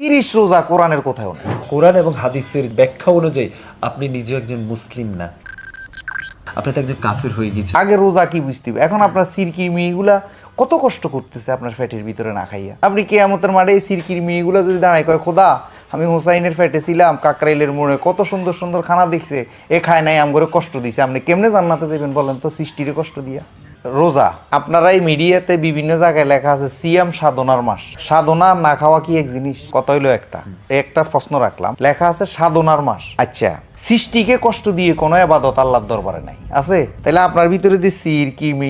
30 রোজা কোরআনের কোথাও নেই। কোরআন এবং হাদিসের ব্যাখ্যা অনুযায়ী আপনি নিজে একজন মুসলিম না, আপনি তো একজন কাফির হয়ে গেছেন। আগে রোজা কি বুঝতে হবে, এখন আপনার সিরকির মিনিগুলা কত কষ্ট করতেছে আপনার ফ্যাটের ভিতরে না খাইয়া। আপনি কিয়ামতের মাঠে এই সিরকির মিনিগুলা যদি দাঁড়ায় কয় খোদা আমি হোসাইনের ফ্যাটে ছিলাম, কাকরাইলের মোড়ে কত সুন্দর সুন্দর খানা দেখছে, এ খায় নাই আমগরে কষ্ট দিছে, আপনি কেমনে জান্নাতে যাবেন বলেন তো সৃষ্টিরে কষ্ট দিয়া। রোজা আপনারা এই মিডিয়াতে বিভিন্ন জায়গায় লেখা আছে সিয়াম সাধনার মাস। সাধনা না খাওয়া কি এক জিনিস? কত হইলো একটা প্রশ্ন রাখলাম, লেখা আছে সাধনার মাস। আচ্ছা, সৃষ্টিকে কষ্ট দিয়ে কোনো আবাদত আল্লাহর দরবারে নাই আছে? তাহলে আপনার ভিতরে যে সির কিরমি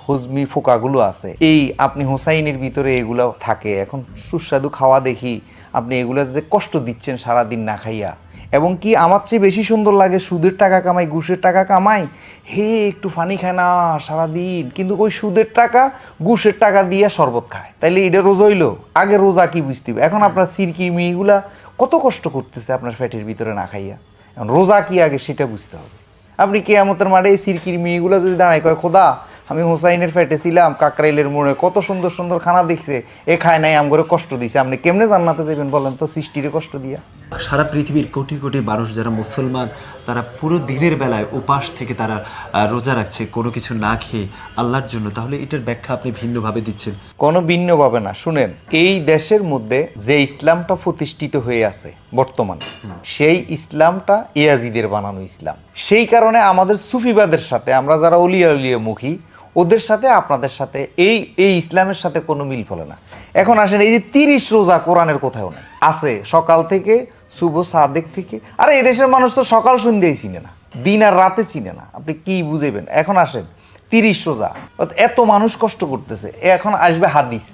হুজমি ফোকাগুলো আছে, এই আপনি হোসাইনের ভিতরে এগুলো থাকে, এখন সুস্বাদু খাওয়া দেখি আপনি এগুলো যে কষ্ট দিচ্ছেন সারাদিন না খাইয়া। এবং কি আমার চেয়ে বেশি সুন্দর লাগে সুদের টাকা কামাই, ঘুষের টাকা কামাই, হে একটু ফানি খায় না সারাদিন, কিন্তু ওই সুদের টাকা ঘুষের টাকা দিয়ে শরবত খায়। তাইলে এটা রোজা হইলো? আগে রোজা কি বুঝতে হবে, এখন আপনার সিরকির মিগুলা কত কষ্ট করতেছে আপনার ফ্যাটের ভিতরে না খাইয়া। এখন রোজা কি আগে সেটা বুঝতে হবে। আপনি কিয়ামতের মাঠে এই সিরকির মিগুলা যদি দাঁড়ায় কয় খোদা আমি হোসাইনের ফ্যাটে ছিলাম, কাকরাইলের মোড়ে কত সুন্দর সুন্দর খানা দেখছে, এ খায় নাই আমগরে কষ্ট দিছে, আপনি কেমনে জান্নাতে যাবেন বলেন তো সৃষ্টিরে কষ্ট দিয়া। সারা পৃথিবীর কোটি কোটি মানুষ যারা মুসলমান, তারা পুরো দিনের বেলায় উপাস থেকে তারা রোজা রাখছে কোনো কিছু না খেয়ে আল্লাহর জন্য, তাহলে এটার ব্যাখ্যা আপনি ভিন্নভাবে দিচ্ছেন। কোনো ভিন্নভাবে না, শুনেন, এই দেশের মধ্যে যে ইসলামটা প্রতিষ্ঠিত হয়ে আছে বর্তমানে, সেই ইসলামটা ইয়াজিদের বানানো ইসলাম। সেই কারণে আমাদের সুফিবাদের সাথে আমরা যারা অলিয়া উলিয়া মুখী, ওদের সাথে আপনাদের সাথে এই ইসলামের সাথে কোনো মিল ফলে না। এখন আসেন, এই যে 30 রোজা কোরআনের কোথাও নেই, আছে সকাল থেকে শুভ সাদেক থেকে। আরে এই দেশের মানুষ তো সকাল সন্ধ্যায় চিনে না, দিন আর রাতে চিনে না, আপনি কি বুঝেবেন? এখন আসেন 30 রোজা, এত মানুষ কষ্ট করতেছে, এখন আসবে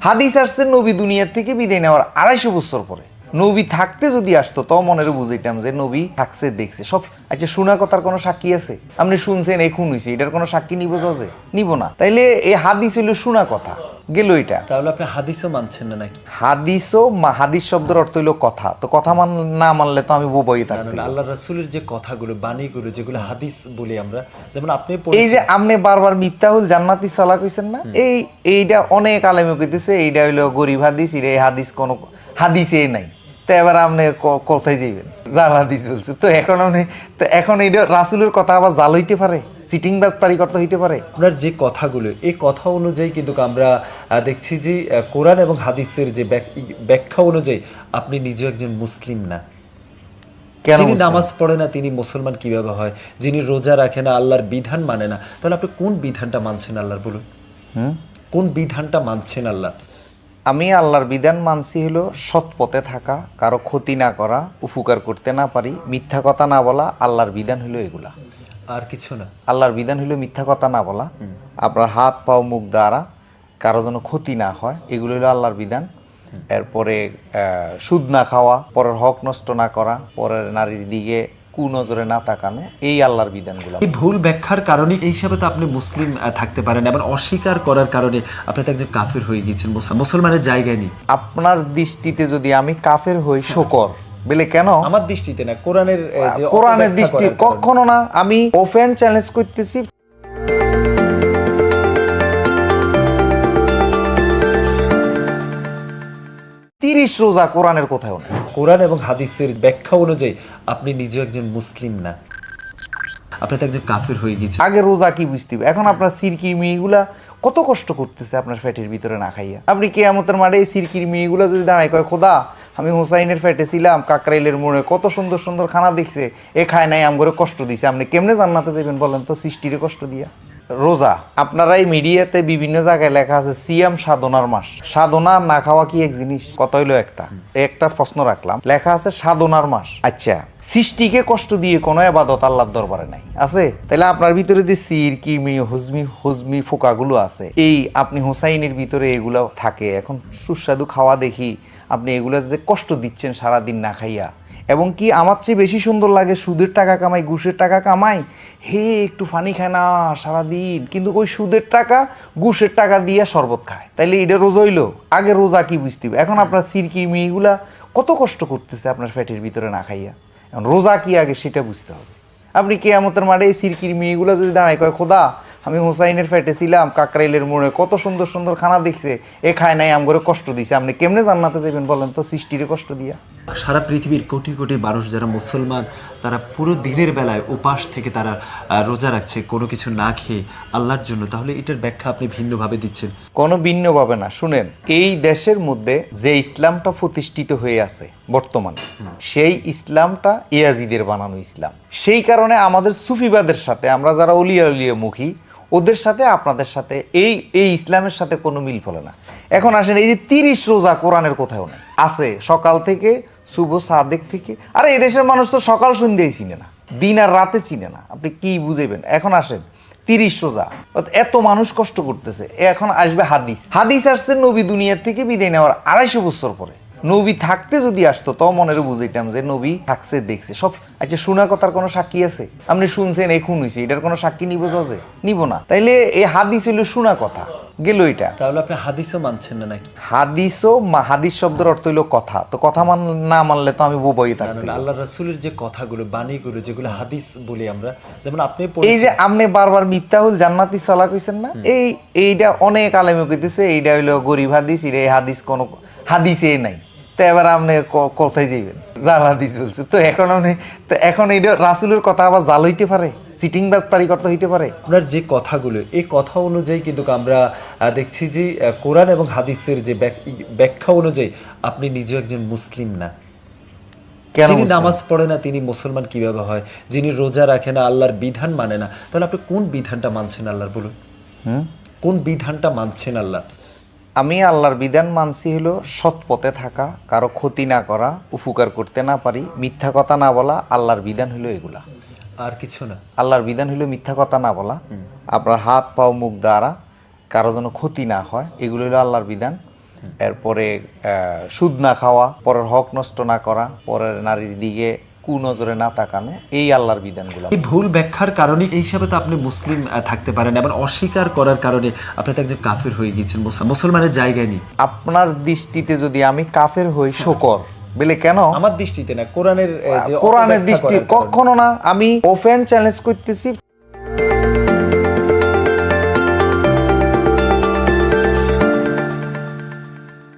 হাদিস আসছে নবী দুনিয়ার থেকে বিদায় নেওয়ার 250 বছর পরে। নবী থাকতে যদি আসতো তাও মনের বুঝাইতাম যে নবী থাকছে দেখছে সব। আচ্ছা, শোনা কথার কোনো সাক্ষী আছে? আপনি শুনছেন এই খুন হয়েছে, এটার কোনো সাক্ষী নিব? যে নিব না। তাইলে এই হাদিস হইল শোনা কথা গেল এটা। তাহলে আপনি হাদিসও মানছেন না নাকি? হাদিস শব্দের অর্থ হইলো কথা, তো কথা না মানলে তো আমি বোবাই থাকতাম। আল্লাহ রাসূলের যে কথাগুলো, বাণীগুলো, যেগুলো হাদিস বলি আমরা, যেমন আপনি এই যে আপনি বারবার মিফতাহুল জান্নাতি সালাহ কইছেন না, এইটা অনেক আলেমে কইতেছে এইটা হইলো গরিব হাদিস, এটা এই হাদিস কোনো হাদিসে নাই। তো এবার আপনি কোথায় যাইবেন? জাল হাদিস বলছে তো এখন এইটা রাসূলের কথা আবার জাল হইতে পারে, চিটিং বাজপারি করতে হইতে পারে। আপনার যে কথাগুলো, এই কথা অনুযায়ী কিন্তু আমরা দেখছি যে কোরআন এবং হাদিসের যে ব্যাখ্যা অনুযায়ী আপনি নিজে একজন মুসলিম না। যিনি নামাজ পড়ে না তিনি মুসলমান কিভাবে হয়? যিনি রোজা রাখে না, আল্লাহর বিধান মানে না, তাহলে আপনি কোন বিধানটা মানছেন আল্লাহর? বলুন, কোন বিধানটা মানছেন আল্লাহ? আমি আল্লাহর বিধান মানছি হলো সৎ পথে থাকা, কারো ক্ষতি না করা, উপকার করতে না পারি, মিথ্যা কথা না বলা। আল্লাহর বিধান হলো এগুলা, আর কিছু না। আল্লাহর বিধান হলো মিথ্যা কথা না বলা, আপনার হাত পাও মুখ দ্বারা কারো যেন ক্ষতি না হয়, এগুলো হলো আল্লাহর বিধান। এরপরে সুদ না খাওয়া, পরের হক নষ্ট না করা, পরের নারীর দিকে কুনজরে না তাকানো, এই আল্লাহর বিধানগুলো। এই ভুল ব্যাখ্যার কারণে এই হিসাবে তো আপনি মুসলিম থাকতে পারেন, এবং অস্বীকার করার কারণে আপনি তো একজন কাফির হয়ে গেছেন, মুসলমানের জায়গায় নেই। আপনার দৃষ্টিতে যদি আমি কাফের হই শকর বলে, কেন? আমার দৃষ্টিতে না, কোরআনের দৃষ্টি কখনো না। আমি ওপেন চ্যালেঞ্জ করতেছি, রোজা কোরআনের কোথাও নেই। কোরআন এবং হাদিসের ব্যাখ্যা অনুযায়ী আপনি নিজে একজন মুসলিম না, আপনি তো একজন কাফির হয়ে গেছেন। আগে রোজা কি বুঝতে হবে, এখন আপনার সিরকির মিগুলা কত কষ্ট করতেছে আপনার ফ্যাটের ভিতরে না খাইয়া। আপনি কিয়ামতের মাঠে এই সিরকির মিগুলা যদি দাঁড়ায় কয় খোদা আমি হোসাইনের ফ্যাটে ছিলাম, কাকরাইলের মোড়ে কত সুন্দর সুন্দর খানা দেখছে, এ খায় নাই আমগরে কষ্ট দিছে, আপনি কেমনে জান্নাতে যাবেন বলেন তো সৃষ্টিরে কষ্ট দিয়া। রোজা আপনারা এই মিডিয়াতে বিভিন্ন জায়গায় লেখা আছে সিয়াম সাধনার মাস। সাধনা না খাওয়া কি এক জিনিস? কত হইলো একটা প্রশ্ন রাখলাম, লেখা আছে সাধনার মাস। আচ্ছা, সৃষ্টিকে কষ্ট দিয়ে কোনো আবাদত আল্লাহর দরবারে নাই আছে? তাহলে আপনার ভিতরে যে সির কিরমি হুজমি ফোকাগুলো আছে, এই আপনি হোসাইনের ভিতরে এগুলো থাকে, এখন সুস্বাদু খাওয়া দেখি আপনি এগুলো যে কষ্ট দিচ্ছেন সারাদিন না খাইয়া। এবং কি আমার চেয়ে বেশি সুন্দর লাগে সুদের টাকা কামাই, ঘুষের টাকা কামাই, হে একটু ফানি খায় না সারাদিন, কিন্তু ওই সুদের টাকা ঘুষের টাকা দিয়ে শরবত খায়। তাইলে এটা রোজা হইলো? আগে রোজা কি বুঝতে হবে, এখন আপনার সিরকির মিগুলা কত কষ্ট করতেছে আপনার ফ্যাটের ভিতরে না খাইয়া। এখন রোজা কি আগে সেটা বুঝতে হবে। আপনি কিয়ামতের মাঠে এই সিরকির মিগুলা যদি দাঁড়ায় কয় খোদা আমি হোসাইনের ফ্যাটে ছিলাম কাকরাইলের মোড়ে, কত সুন্দর সুন্দর খানা দেখছে, এ খায় নাই আম করে কষ্ট দিছে। আপনি কেমনে জান্নাতে যাবেন বলেন তো সৃষ্টিরে কষ্ট দিয়া? সারা পৃথিবীর কোটি কোটি মানুষ যারা মুসলমান, তারা পুরো দিনের বেলায় উপাস থেকে তারা রোজা রাখছে কোনো কিছু না খেয়ে আল্লাহর জন্য, তাহলে এটার ব্যাখ্যা আপনি ভিন্নভাবে দিচ্ছেন। কোনো ভিন্ন ভাবে না। শুনেন, এই দেশের মধ্যে যে ইসলামটা প্রতিষ্ঠিত হয়ে আছে বর্তমানে, সেই ইসলামটা ইয়াজিদের বানানো ইসলাম। সেই কারণে আমাদের সুফিবাদের সাথে, আমরা যারা অলিয়া উলিয়া মুখী, ওদের সাথে আপনাদের সাথে এই ইসলামের সাথে কোনো মিল ফলে না। এখন আসেন, এই যে 30 রোজা কোরআনের কোথাও নেই, আছে সকাল থেকে শুভ সাদেক থেকে। আরে এই দেশের মানুষ তো সকাল সন্ধ্যায় চিনে না, দিন আর রাতে চিনে না, আপনি কি বুঝাইবেন? এখন আসেন 30 রোজা, এত মানুষ কষ্ট করতেছে। এখন আসবে হাদিস। হাদিস আসছে নবী দুনিয়ার থেকে বিদায় নেওয়ার 250 বছর পরে। নবী থাকতে যদি আসতো তাও মনের বুঝাইতাম যে নবী থাকছে, দেখছে সব। আচ্ছা, শোনা কথার কোনো সাক্ষী আছে? আপনি শুনছেন এই খুন হয়েছে, এটার কোনো সাক্ষী নিব? যে নিব না। তাইলে এই হাদিস হইল শোনা কথা, গেল এটা। তাহলে আপনি হাদিসও মানছেন না নাকি? হাদিস শব্দের অর্থ হইলো কথা। তো কথা না মানলে তো আমি বোবাই থাকতাম। আল্লাহ রাসূলের যে কথাগুলো, বাণীগুলো, যেগুলো হাদিস বলি আমরা, যেমন আপনি এই যে আপনি বারবার মিফতাহুল জান্নাতি সালাহ কইছেন না, এইটা অনেক আলেমে কইতেছে এইটা হইলো গরিব হাদিস, এটা এই হাদিস কোনো হাদিসে নাই। তো এবার আপনি কোথায় যাইবেন? জাল হাদিস বলছে তো এখন এইটা রাসূলের কথা আবার জাল হইতে পারে, চিটিং বাজপারি করতে হইতে পারে। আপনার যে কথাগুলো, এই কথা অনুযায়ী কিন্তু আমরা দেখছি যে কোরআন এবং হাদিসের যে ব্যাখ্যা অনুযায়ী আপনি নিজে একজন মুসলিম না। যিনি নামাজ পড়ে না তিনি মুসলমান কিভাবে হয়? যিনি রোজা রাখে না, আল্লাহর বিধান মানে না, তাহলে আপনি কোন বিধানটা মানছেন আল্লাহর? বলুন, কোন বিধানটা মানছেন আল্লাহ? আমি আল্লাহর বিধান মানছি হলো সৎ পথে থাকা, কারো ক্ষতি না করা, উপকার করতে না পারি, মিথ্যা কথা না বলা। আল্লাহর বিধান হলো এগুলা, আর কিছু না। আল্লাহর বিধান হলো মিথ্যা কথা না বলা, আপনার হাত পাও মুখ দ্বারা কারো যেন ক্ষতি না হয়, এগুলো হলো আল্লাহর বিধান। এরপরে সুদ না খাওয়া, পরের হক নষ্ট না করা, পরের নারীর দিকে কুনজরে না তাকানো, এই আল্লাহর বিধানগুলো। এই ভুল ব্যাখ্যার কারণে এই হিসাবে তো আপনি মুসলিম থাকতে পারেন, এবং অস্বীকার করার কারণে আপনি তো একজন কাফের হয়ে গিয়েছেন, মুসলমানের জায়গায় নেই। আপনার দৃষ্টিতে যদি আমি কাফের হই, শকর বলে কেন? আমার দৃষ্টিতে না, কোরআনের দৃষ্টি কখনো না। আমি ওপেন চ্যালেঞ্জ করতেছি।